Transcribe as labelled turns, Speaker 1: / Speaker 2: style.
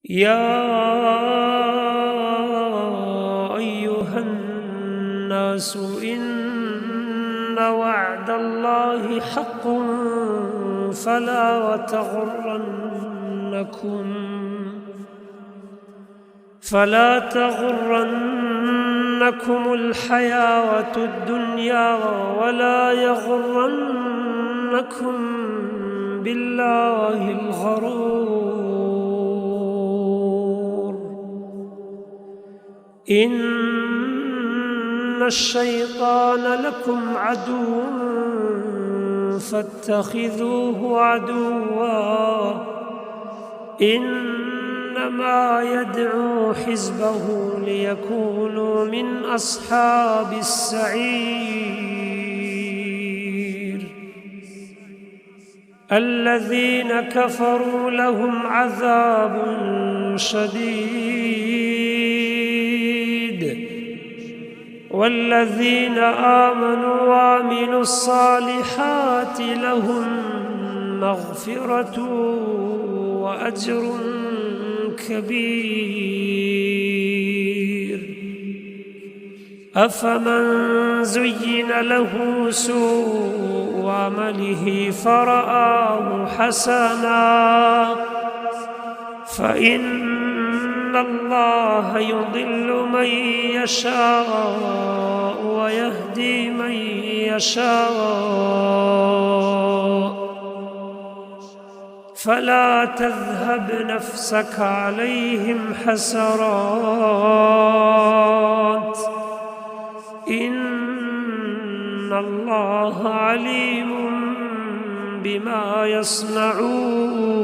Speaker 1: يا أيها الناس إن وعد الله حق فلا تغرنكم الحياة الدنيا ولا يغرنكم بالله الغرور. إن الشيطان لكم عدو فاتخذوه عدوا إنما يدعو حزبه ليكونوا من أصحاب السعير. الذين كفروا لهم عذاب شديد والذين آمنوا وعملوا الصالحات لهم مغفرة وأجر كبير. أفمن زين له سوء عمله فرآه حسنا فإن الله يضل من يشاء ويهدي من يشاء فلا تذهب نفسك عليهم حسرات إن الله عليم بما يصنعون.